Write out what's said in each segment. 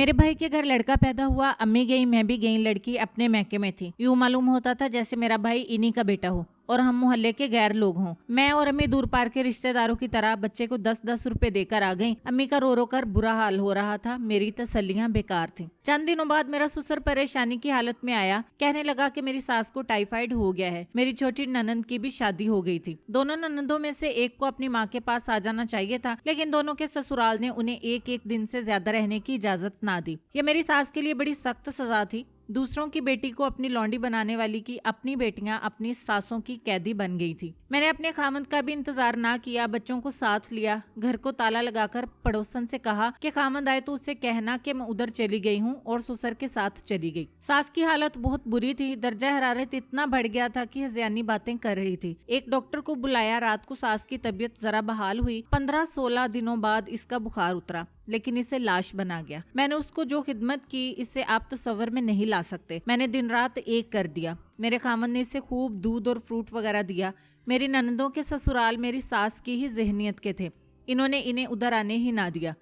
मेरे भाई के घर लड़का पैदा हुआ, अम्मी गई, मैं भी गई, लड़की अपने मैके में थी। यूं मालूम होता था जैसे मेरा भाई इन्हीं का बेटा हो और हम मोहल्ले के गैर लोग हों। मैं और अम्मी दूर पार के रिश्तेदारों की तरह बच्चे को 10-10 रुपए देकर आ गई। अम्मी का रो रो कर बुरा हाल हो रहा था, मेरी तसल्लियां बेकार थी। चंद दिनों बाद मेरा ससुर परेशानी की हालत में आया, कहने लगा कि मेरी सास को टाइफाइड हो गया है। मेरी छोटी ननंद की भी शादी हो गई थी। दोनों ननंदों में से एक को अपनी माँ के पास आ जाना चाहिए था, लेकिन दोनों के ससुराल ने उन्हें एक एक दिन से ज्यादा रहने की इजाजत ना दी। ये मेरी सास के लिए बड़ी सख्त सजा थी। दूसरों की बेटी को अपनी लौंडी बनाने वाली की अपनी बेटियां अपनी सासों की कैदी बन गई थी। मैंने अपने खामद का भी इंतजार ना किया, बच्चों को साथ लिया, घर को ताला लगाकर पड़ोसन से कहा कि खामद आए तो उससे कहना कि मैं उधर चली गई हूँ, और ससुर के साथ चली गई। सास की हालत बहुत बुरी थी, दर्जा हरारत इतना बढ़ गया था कि हज़ियानी बातें कर रही थी। एक डॉक्टर को बुलाया, रात को सास की तबीयत जरा बहाल हुई। 15-16 दिनों बाद इसका बुखार उतरा, लेकिन इसे लाश बना गया। मैंने उसको जो खिदमत की इसे आप तस्वर में नहीं ला सकते। मैंने दिन रात एक कर दिया। मेरे खामन ने इसे खूब दूध और फ्रूट वगैरह दिया। मेरी ननदों के ससुराल मेरी सास की ही जहनियत के थे, इन्होंने इन्हें उधर आने ही ना दिया।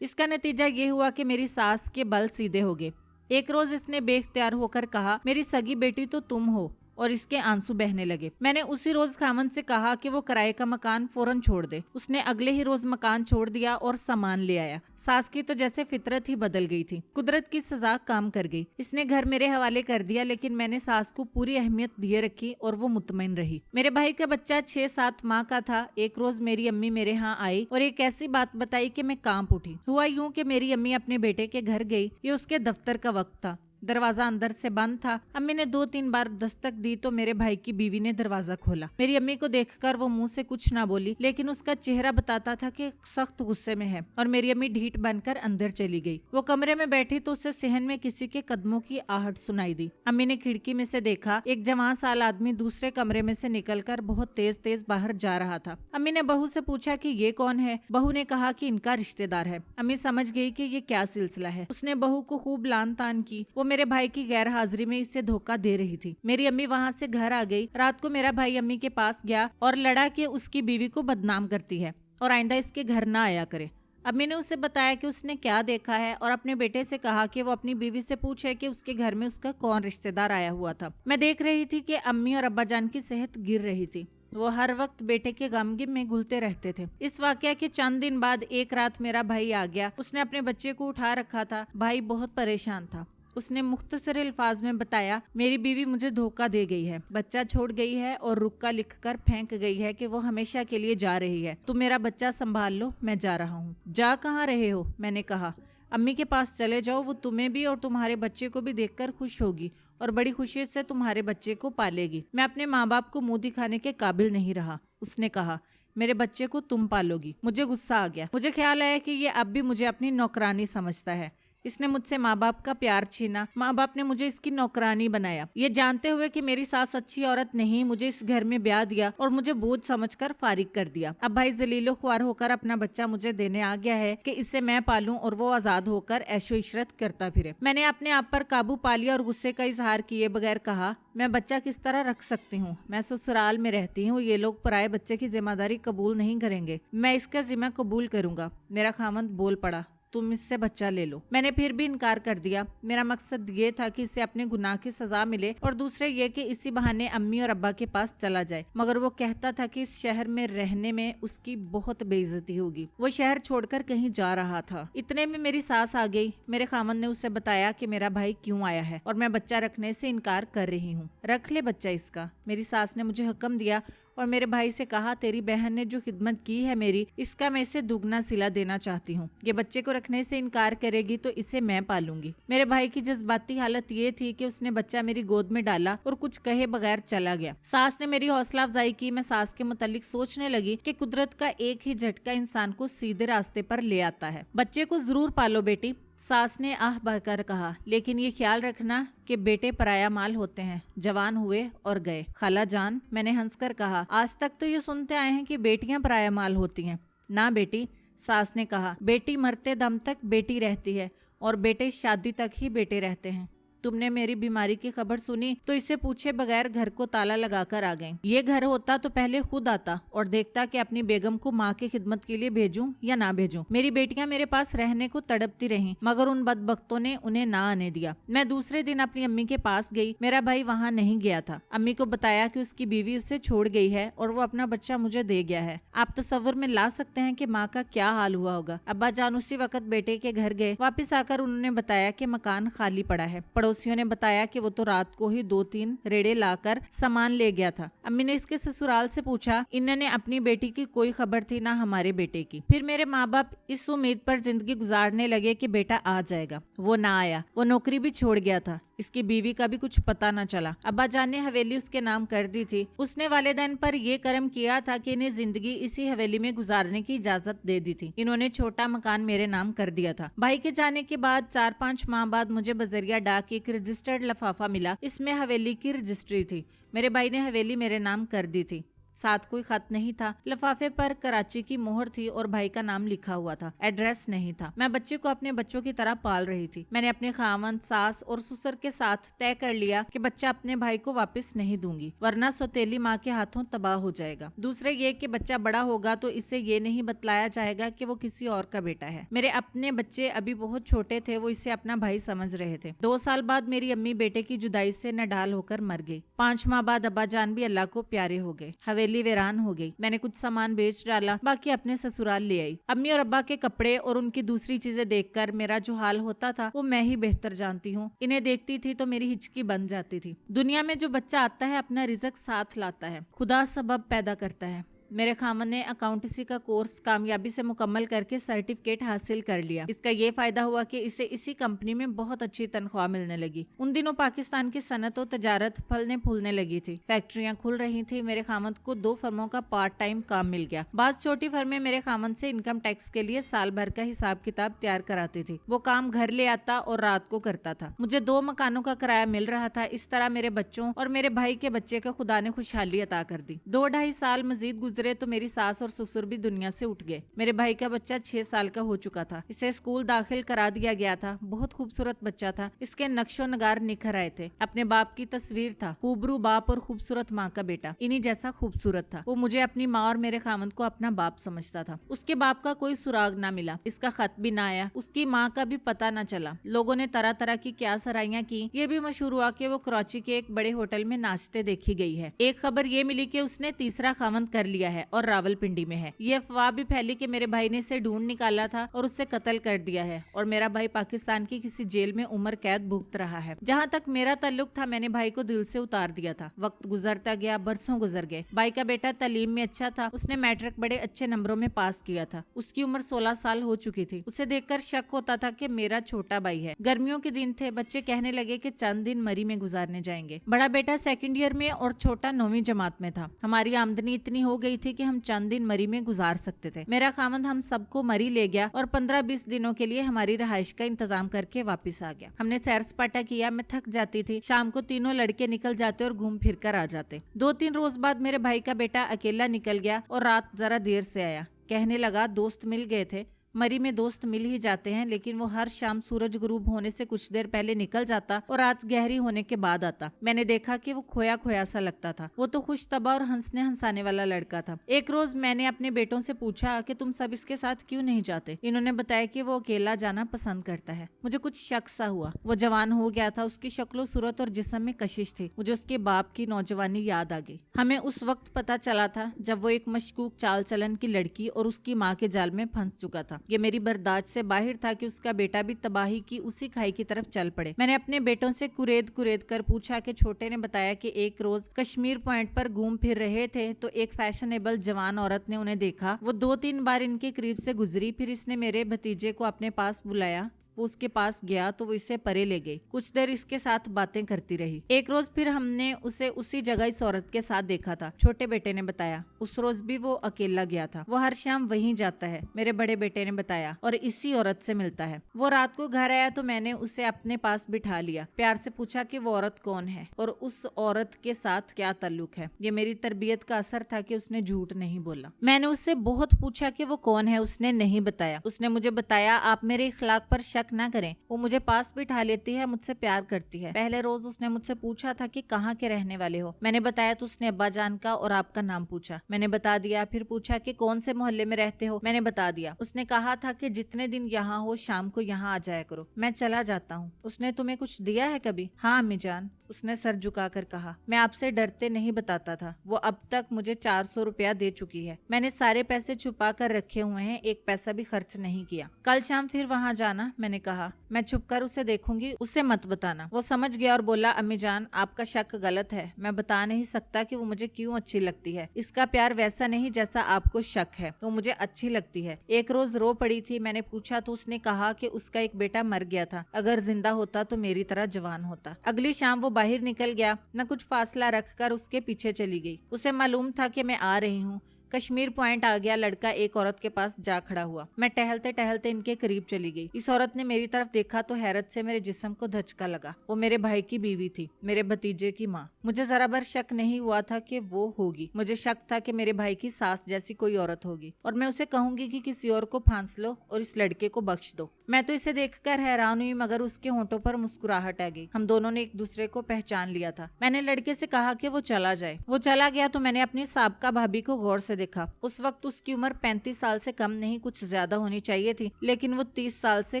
इसका नतीजा ये हुआ कि मेरी सास के बल सीधे हो गए। एक रोज इसने बेख्तियार होकर कहा, मेरी सगी बेटी तो तुम हो, और इसके आंसू बहने लगे। मैंने उसी रोज खामन से कहा कि वो किराए का मकान फौरन छोड़ दे। उसने अगले ही रोज मकान छोड़ दिया और सामान ले आया। सास की तो जैसे फितरत ही बदल गई थी, कुदरत की सजा काम कर गई। इसने घर मेरे हवाले कर दिया, लेकिन मैंने सास को पूरी अहमियत दिए रखी और वो मुतमईन रही। मेरे भाई का बच्चा 6-7 माह का था। एक रोज मेरी अम्मी मेरे यहाँ आई और एक ऐसी बात बताई कि मैं कांप उठी। हुआ यूं कि मेरी अम्मी अपने बेटे के घर गई। ये उसके दफ्तर का वक्त था। दरवाजा अंदर से बंद था। अम्मी ने 2-3 बार दस्तक दी तो मेरे भाई की बीवी ने दरवाजा खोला। मेरी अम्मी को देखकर वो मुंह से कुछ ना बोली, लेकिन उसका चेहरा बताता था कि सख्त गुस्से में है, और मेरी अम्मी ढीठ बनकर अंदर चली गई। वो कमरे में बैठी तो उसे सहन में किसी के कदमों की आहट सुनाई दी। अम्मी ने खिड़की में से देखा, एक जवान साल आदमी दूसरे कमरे में से निकलकर बहुत तेज तेज बाहर जा रहा था। अम्मी ने बहू से पूछा कि ये कौन है। बहू ने कहा कि इनका रिश्तेदार है। अम्मी समझ गई कि ये क्या सिलसिला है। उसने बहू को खूब लान तान की। वो मेरे भाई की गैर हाजिरी में इसे धोखा दे रही थी। मेरी अम्मी वहाँ से घर आ गई। रात को मेरा भाई अम्मी के पास गया और लड़ा कि उसकी बीवी को बदनाम करती है और आइंदा इसके घर ना आया करे। अम्मी ने उसे बताया कि उसने क्या देखा है और अपने बेटे से कहा कि वो अपनी बीवी से पूछे कि उसके घर में उसका कौन रिश्तेदार आया हुआ था। मैं देख रही थी कि अम्मी और अब्बा जान की सेहत गिर रही थी। वो हर वक्त बेटे के गमगीन में घुलते रहते थे। इस वाकया के चंद दिन बाद एक रात मेरा भाई आ गया। उसने अपने बच्चे को उठा रखा था। भाई बहुत परेशान था। उसने मुख्तसर अल्फाज में बताया, मेरी बीवी मुझे धोखा दे गई है, बच्चा छोड़ गई है और रुक्का लिखकर फेंक गई है कि वो हमेशा के लिए जा रही है। तुम मेरा बच्चा संभाल लो, मैं जा रहा हूँ। जा कहाँ रहे हो? मैंने कहा, अम्मी के पास चले जाओ, वो तुम्हें भी और तुम्हारे बच्चे को भी देखकर खुश होगी और बड़ी खुशी से तुम्हारे बच्चे को पालेगी। मैं अपने माँ बाप को मुंह दिखाने के काबिल नहीं रहा। उसने कहा, मेरे बच्चे को तुम पालोगी। मुझे गुस्सा आ गया। मुझे ख्याल आया कि ये अब भी मुझे अपनी नौकरानी समझता है। इसने मुझसे माँ बाप का प्यार छीना। माँ बाप ने मुझे इसकी नौकरानी बनाया। ये जानते हुए कि मेरी सास अच्छी औरत नहीं, मुझे इस घर में ब्याह दिया और मुझे बोझ समझकर फारिग कर दिया। अब भाई जलीलो ख्वार होकर अपना बच्चा मुझे देने आ गया है कि इसे मैं पालूं और वो आजाद होकर ऐशो इशरत करता फिरे। मैंने अपने आप पर काबू पा लिया और गुस्से का इजहार किए बगैर कहा, मैं बच्चा किस तरह रख सकती हूँ? मैं ससुराल में रहती हूँ। ये लोग पराये बच्चे की जिम्मेदारी कबूल नहीं करेंगे। मैं इसका जिम्मा कबूल करूंगा। मेरा खामद बोल पड़ा, तुम इससे बच्चा ले लो। मैंने फिर भी इनकार कर दिया। मेरा मकसद ये था कि इसे अपने गुनाह की सजा मिले और दूसरे ये कि इसी बहाने अम्मी और अब्बा के पास चला जाए। मगर वो कहता था कि इस शहर में रहने में उसकी बहुत बेइज्जती होगी। वो शहर छोड़कर कहीं जा रहा था। इतने में मेरी सास आ गई। मेरे खामद ने उससे बताया कि मेरा भाई क्यों आया है और मैं बच्चा रखने से इनकार कर रही हूँ। रख ले बच्चा इसका। मेरी सास ने मुझे हुक्म दिया और मेरे भाई से कहा, तेरी बहन ने जो खिदमत की है मेरी, इसका मैं इसे दुगना सिला देना चाहती हूँ। ये बच्चे को रखने से इनकार करेगी तो इसे मैं पालूंगी। मेरे भाई की जज्बाती हालत ये थी कि उसने बच्चा मेरी गोद में डाला और कुछ कहे बगैर चला गया। सास ने मेरी हौसला अफजाई की। मैं सास के मुतालिक सोचने लगी कि कुदरत का एक ही झटका इंसान को सीधे रास्ते पर ले आता है। बच्चे को जरूर पालो बेटी, सास ने आह बहकर कहा, लेकिन ये ख्याल रखना कि बेटे पराया माल होते हैं। जवान हुए और गए। खाला जान, मैंने हंसकर कहा, आज तक तो ये सुनते आए हैं कि बेटियां पराया माल होती हैं। ना बेटी, सास ने कहा, बेटी मरते दम तक बेटी रहती है और बेटे शादी तक ही बेटे रहते हैं। तुम ने मेरी बीमारी की खबर सुनी तो इसे पूछे बगैर घर को ताला लगाकर आ गई। ये घर होता तो पहले खुद आता और देखता कि अपनी बेगम को माँ की खिदमत के लिए भेजूं या ना भेजूं। मेरी बेटियां मेरे पास रहने को तड़पती रहीं, मगर उन बदबख्तों ने उन्हें ना आने दिया। मैं दूसरे दिन अपनी अम्मी के पास गई। मेरा भाई वहाँ नहीं गया था। अम्मी को बताया कि उसकी बीवी उसे छोड़ गई है और वो अपना बच्चा मुझे दे गया है। आप तसव्वुर में ला सकते हैं कि माँ का क्या हाल हुआ होगा। अब्बा जान उसी वक्त बेटे के घर गए। वापस आकर उन्होंने बताया कि मकान खाली पड़ा है। पड़ोसियों ने बताया कि वो तो रात को ही 2-3 रेड़े लाकर सामान ले गया था। अम्मी ने इसके ससुराल से पूछा, इन्होंने अपनी बेटी की कोई खबर थी ना हमारे बेटे की। फिर मेरे माँ बाप इस उम्मीद पर जिंदगी गुजारने लगे कि बेटा आ जाएगा। वो ना आया। वो नौकरी भी छोड़ गया था। इसकी बीवी का भी कुछ पता न चला। अब्बा जान ने हवेली उसके नाम कर दी थी। उसने वालिदैन पर ये करम किया था कि इन्हें जिंदगी इसी हवेली में गुजारने की इजाजत दे दी थी। इन्होंने छोटा मकान मेरे नाम कर दिया था। भाई के जाने के बाद 4-5 माह बाद मुझे बजरिया डाक एक रजिस्टर्ड लिफाफा मिला। इसमें हवेली की रजिस्ट्री थी। मेरे भाई ने हवेली मेरे नाम कर दी थी। साथ कोई खत नहीं था। लिफाफे पर कराची की मोहर थी और भाई का नाम लिखा हुआ था। एड्रेस नहीं था। मैं बच्चे को अपने बच्चों की तरह पाल रही थी। मैंने अपने खावंद, सास और ससुर के साथ तय कर लिया कि बच्चा अपने भाई को वापस नहीं दूंगी, वरना सौतेली माँ के हाथों तबाह हो जाएगा। दूसरे ये कि बच्चा बड़ा होगा तो इसे ये नहीं बतलाया जाएगा कि वो किसी और का बेटा है। मेरे अपने बच्चे अभी बहुत छोटे थे। वो इसे अपना भाई समझ रहे थे। 2 साल बाद मेरी अम्मी बेटे की जुदाई से नडाल होकर मर गई। 5 माह बाद अब्बा जान भी अल्लाह को प्यारे हो गए। हवेली वीरान हो गई। मैंने कुछ सामान बेच डाला, बाकी अपने ससुराल ले आई। अम्मी और अब्बा के कपड़े और उनकी दूसरी चीजें देखकर मेरा जो हाल होता था वो मैं ही बेहतर जानती हूँ। इन्हें देखती थी तो मेरी हिचकी बन जाती थी। दुनिया में जो बच्चा आता है अपना रिज़्क साथ लाता है। खुदा सबब पैदा करता है। मेरे खामन ने अकाउंटेंसी का कोर्स कामयाबी से मुकम्मल करके सर्टिफिकेट हासिल कर लिया। इसका ये फायदा हुआ कि इसे इसी कंपनी में बहुत अच्छी तनख्वाह मिलने लगी। उन दिनों पाकिस्तान की सनत और तजारत फलने फूलने लगी थी। फैक्ट्रियां खुल रही थी। मेरे खामद को 2 फर्मों का पार्ट टाइम काम मिल गया। बाज़ छोटी फर्में मेरे खामद से इनकम टैक्स के लिए साल भर का हिसाब किताब तैयार कराती थी। वो काम घर ले आता और रात को करता था। मुझे 2 मकानों का किराया मिल रहा था। इस तरह मेरे बच्चों और मेरे भाई के बच्चे का खुदा ने खुशहाली अता कर दी। 2-2.5 साल मजीद गुजरे तो मेरी सास और ससुर भी दुनिया से उठ गए। मेरे भाई का बच्चा 6 साल का हो चुका था। इसे स्कूल दाखिल करा दिया गया था। बहुत खूबसूरत बच्चा था। इसके नक्शो नगार निखर आए थे। अपने बाप की तस्वीर था। खूबरू बाप और खूबसूरत माँ का बेटा, इन्हीं जैसा खूबसूरत था। वो मुझे अपनी माँ और मेरे खामद को अपना बाप समझता था। उसके बाप का कोई सुराग ना मिला। इसका खत भी ना आया। उसकी माँ का भी पता ना चला। लोगों ने तरह तरह की क्या सराइयां की। ये भी मशहूर हुआ कि वो कराची के एक बड़े होटल में नाचते देखी गई है। एक खबर ये मिली कि उसने तीसरा खामद कर लिया है और रावलपिंडी में है। ये अफवाह भी फैली कि मेरे भाई ने इसे ढूंढ निकाला था और उससे कत्ल कर दिया है और मेरा भाई पाकिस्तान की किसी जेल में उम्र कैद भुगत रहा है। जहाँ तक मेरा ताल्लुक था मैंने भाई को दिल से उतार दिया था। वक्त गुजरता गया, बरसों गुजर गए। भाई का बेटा तालीम में अच्छा था। उसने मैट्रिक बड़े अच्छे नंबरों में पास किया था। उसकी उम्र 16 साल हो चुकी थी। उसे देखकर शक होता था कि मेरा छोटा भाई है। गर्मियों के दिन थे। बच्चे कहने लगे कि चंद दिन मरी में गुजारने जाएंगे। बड़ा बेटा 2nd ईयर में और छोटा 9वीं जमात में था। हमारी आमदनी इतनी हो गई थी कि हम चंद दिन मरी में गुजार सकते थे। मेरा खामद हम सबको मरी ले गया और 15-20 दिनों के लिए हमारी रहाइश का इंतजाम करके वापस आ गया। हमने सैर सपाटा किया। मैं थक जाती थी। शाम को तीनों लड़के निकल जाते और घूम फिर कर आ जाते। 2-3 रोज बाद मेरे भाई का बेटा अकेला निकल गया और रात जरा देर से आया। कहने लगा दोस्त मिल गए थे। मरी में दोस्त मिल ही जाते हैं, लेकिन वो हर शाम सूरज गुरूब होने से कुछ देर पहले निकल जाता और रात गहरी होने के बाद आता। मैंने देखा कि वो खोया खोया सा लगता था। वो तो खुश तबा और हंसने हंसाने वाला लड़का था। एक रोज मैंने अपने बेटों से पूछा कि तुम सब इसके साथ क्यों नहीं जाते। इन्होंने बताया कि वो अकेला जाना पसंद करता है। मुझे कुछ शक सा हुआ। वो जवान हो गया था। उसकी शक्लो सूरत और जिस्म में कशिश थी। मुझे उसके बाप की नौजवानी याद आ गई। हमें उस वक्त पता चला था जब वो एक मशकूक चाल चलन की लड़की और उसकी माँ के जाल में फंस चुका था। ये मेरी बर्दाश्त से बाहर था कि उसका बेटा भी तबाही की उसी खाई की तरफ चल पड़े। मैंने अपने बेटों से कुरेद कुरेद कर पूछा कि छोटे ने बताया कि एक रोज कश्मीर पॉइंट पर घूम फिर रहे थे तो एक फैशनेबल जवान औरत ने उन्हें देखा। वो 2-3 बार इनके करीब से गुजरी। फिर इसने मेरे भतीजे को अपने पास बुलाया। वो उसके पास गया तो वो इसे परे ले गई। कुछ देर इसके साथ बातें करती रही। एक रोज फिर हमने उसे उसी जगह इस औरत के साथ देखा था। छोटे बेटे ने बताया उस रोज भी वो अकेला गया था। वो हर शाम वहीं जाता है, मेरे बड़े बेटे ने बताया, और इसी औरत से मिलता है। वो रात को घर आया तो मैंने उसे अपने पास बिठा लिया। प्यार से पूछा कि वो औरत कौन है और उस औरत के साथ क्या ताल्लुक है। ये मेरी तरबियत का असर था कि उसने झूठ नहीं बोला। मैंने उससे बहुत पूछा कि वो कौन है। उसने नहीं बताया। उसने मुझे बताया आप मेरे इखलाक पर शक शक ना करें, वो मुझे पास बिठा लेती है, मुझसे प्यार करती है। पहले रोज उसने मुझसे पूछा था कि कहाँ के रहने वाले हो। मैंने बताया तो उसने अब्बा जान का और आपका नाम पूछा। मैंने बता दिया। फिर पूछा कि कौन से मोहल्ले में रहते हो। मैंने बता दिया। उसने कहा था कि जितने दिन यहाँ हो शाम को यहाँ आ जाया करो, मैं चला जाता हूँ। उसने तुम्हें कुछ दिया है कभी? हाँ अम्मी जान, उसने सर झुकाकर कहा। मैं आपसे डरते नहीं बताता था। वो अब तक मुझे 400 रुपया दे चुकी है। मैंने सारे पैसे छुपा कर रखे हुए हैं, एक पैसा भी खर्च नहीं किया। कल शाम फिर वहाँ जाना, मैंने कहा। मैं छुपकर उसे देखूंगी, उसे मत बताना। वो समझ गया और बोला, अम्मी जान आपका शक गलत है। मैं बता नहीं सकता कि वो मुझे क्यों अच्छी लगती है। इसका प्यार वैसा नहीं जैसा आपको शक है। वो मुझे अच्छी लगती है। एक रोज रो पड़ी थी। मैंने पूछा तो उसने कहा कि उसका एक बेटा मर गया था, अगर जिंदा होता तो मेरी तरह जवान होता। अगली शाम वो बाहर निकल गया। मैं कुछ फासला रखकर उसके पीछे चली गई। उसे मालूम था कि मैं आ रही हूँ। कश्मीर पॉइंट आ गया। लड़का एक औरत के पास जा खड़ा हुआ। मैं टहलते टहलते इनके करीब चली गई। इस औरत ने मेरी तरफ देखा तो हैरत से मेरे जिस्म को धचका लगा। वो मेरे भाई की बीवी थी, मेरे भतीजे की माँ। मुझे जरा भर शक नहीं हुआ था कि वो होगी। मुझे शक था कि मेरे भाई की सास जैसी कोई औरत होगी और मैं उसे कहूंगी कि किसी और को फांस लो और इस लड़के को बख्श दो। मैं तो इसे देखकर हैरान हुई, मगर उसके होंठों पर मुस्कुराहट आ गई। हम दोनों ने एक दूसरे को पहचान लिया था। मैंने लड़के से कहा कि वो चला जाए। वो चला गया तो मैंने अपनी साबका भाभी को गौर से देखा। उस वक्त उसकी उम्र 35 साल से कम नहीं, कुछ ज्यादा होनी चाहिए थी, लेकिन वो 30 साल से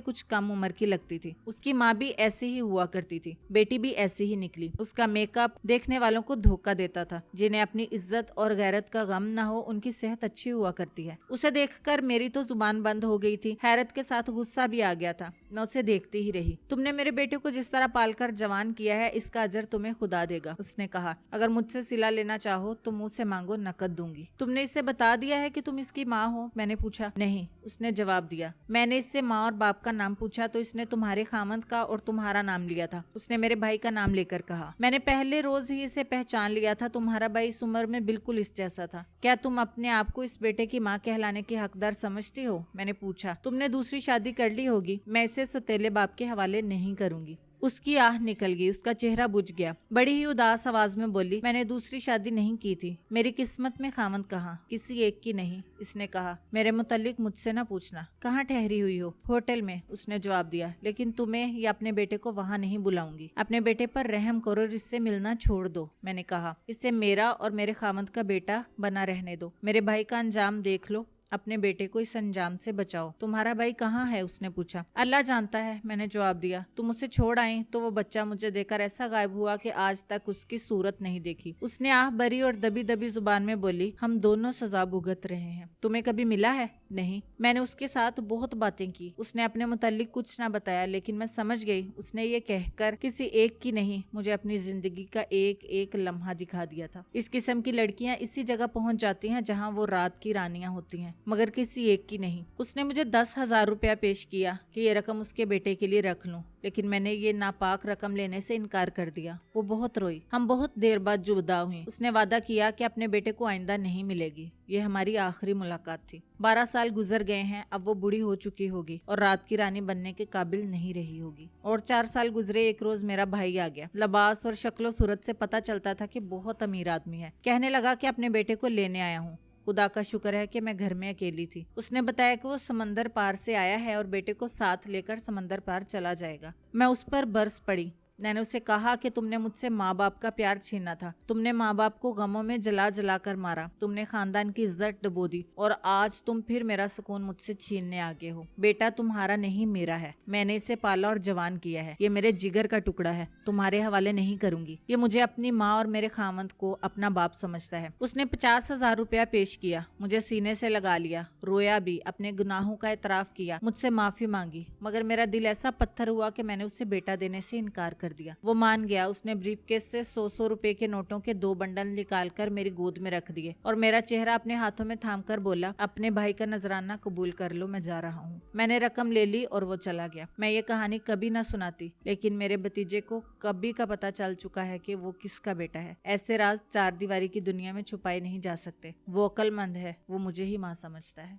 कुछ कम उम्र की लगती थी। उसकी माँ भी ऐसी ही हुआ करती थी, बेटी भी ऐसी ही निकली। उसका मेकअप देखने वालों को धोखा देता था। जिन्हें अपनी इज्जत और गैरत का गम न हो, उनकी सेहत अच्छी हुआ करती है। उसे देखकर मेरी तो जुबान बंद हो गई थी। हैरत के साथ गुस्सा भी आ गया था। मैं उसे देखती ही रही। तुमने मेरे बेटे को जिस तरह पालकर जवान किया है, इसका अजर तुम्हें खुदा देगा, उसने कहा। अगर मुझसे सिला लेना चाहो तो मुंह से मांगो, नकद दूंगी। तुमने इसे बता दिया है कि तुम इसकी माँ हो? मैंने पूछा। नहीं, उसने जवाब दिया। मैंने इससे माँ और बाप का नाम पूछा तो इसने तुम्हारे खामंद का और तुम्हारा नाम लिया था। उसने मेरे भाई का नाम लेकर कहा। मैंने पहले रोज ही इसे पहचान लिया था। तुम्हारा भाई इस उम्र में बिल्कुल इस जैसा था। क्या तुम अपने आप को इस बेटे की माँ कहलाने की हकदार समझती हो? मैंने पूछा। तुमने दूसरी शादी कर ली होगी, मैं इसे सौतेले बाप के हवाले नहीं करूंगी। उसकी आह निकल गई, उसका चेहरा बुझ गया। बड़ी ही उदास आवाज में बोली, मैंने दूसरी शादी नहीं की थी। मेरी किस्मत में खामंद कहाँ? किसी एक की नहीं, इसने कहा। मेरे मुतालिक मुझसे न पूछना। कहाँ ठहरी हुई हो? होटल में, उसने जवाब दिया। लेकिन तुम्हें या अपने बेटे को वहाँ नहीं बुलाऊंगी। अपने बेटे पर रहम करो और इससे मिलना छोड़ दो, मैंने कहा। इससे मेरा और मेरे खामंद का बेटा बना रहने दो। मेरे भाई का अंजाम देख लो, अपने बेटे को इस अंजाम से बचाओ। तुम्हारा भाई कहाँ है? उसने पूछा। अल्लाह जानता है, मैंने जवाब दिया। तुम उसे छोड़ आई तो वो बच्चा मुझे देखकर ऐसा गायब हुआ कि आज तक उसकी सूरत नहीं देखी। उसने आह भरी और दबी दबी जुबान में बोली, हम दोनों सजा भुगत रहे हैं। तुम्हें कभी मिला है? नहीं। मैंने उसके साथ बहुत बातें की। उसने अपने मुतालिक कुछ ना बताया, लेकिन मैं समझ गई उसने ये कहकर किसी एक की नहीं, मुझे अपनी जिंदगी का एक एक लम्हा दिखा दिया था। इस किस्म की लड़कियां इसी जगह पहुंच जाती हैं जहां वो रात की रानियां होती हैं, मगर किसी एक की नहीं। उसने मुझे 10,000 रुपया पेश किया कि ये रकम उसके बेटे के लिए रख लूं, लेकिन मैंने ये नापाक रकम लेने से इनकार कर दिया। वो बहुत रोई। हम बहुत देर बाद जुदा हुए। उसने वादा किया कि अपने बेटे को आइंदा नहीं मिलेगी। ये हमारी आखिरी मुलाकात थी। 12 साल गुजर गए हैं। अब वो बूढ़ी हो चुकी होगी और रात की रानी बनने के काबिल नहीं रही होगी। और 4 साल गुजरे। एक रोज मेरा भाई आ गया। लिबास और शक्लो सूरत से पता चलता था कि बहुत अमीर आदमी है। कहने लगा कि अपने बेटे को लेने आया हूँ। खुदा का शुक्र है कि मैं घर में अकेली थी। उसने बताया कि वो समंदर पार से आया है और बेटे को साथ लेकर समंदर पार चला जाएगा। मैं उस पर बरस पड़ी। मैंने उसे कहा कि तुमने मुझसे माँ बाप का प्यार छीना था। तुमने माँ बाप को गमों में जला जला कर मारा। तुमने खानदान की इज्जत डुबो दी और आज तुम फिर मेरा सुकून मुझसे छीनने आ गए हो। बेटा तुम्हारा नहीं, मेरा है। मैंने इसे पाला और जवान किया है। ये मेरे जिगर का टुकड़ा है। तुम्हारे हवाले नहीं करूंगी। ये मुझे अपनी माँ और मेरे खामंद को अपना बाप समझता है। उसने 50,000 रुपया पेश किया। मुझे सीने से लगा लिया। रोया भी, अपने गुनाहों का एतराफ किया, मुझसे माफी मांगी, मगर मेरा दिल ऐसा पत्थर हुआ कि मैंने उसे बेटा देने से इनकार कर दिया। वो मान गया। उसने ब्रीफकेस से 100-100 रुपए के नोटों के 2 बंडल निकालकर मेरी गोद में रख दिए और मेरा चेहरा अपने हाथों में थामकर बोला, अपने भाई का नजराना कबूल कर लो, मैं जा रहा हूँ। मैंने रकम ले ली और वो चला गया। मैं ये कहानी कभी ना सुनाती, लेकिन मेरे भतीजे को कभी का पता चल चुका है कि वो किसका बेटा है। ऐसे राज 4 दीवारी की दुनिया में छुपाए नहीं जा सकते। वो अक्लमंद है, वो मुझे ही माँ समझता है।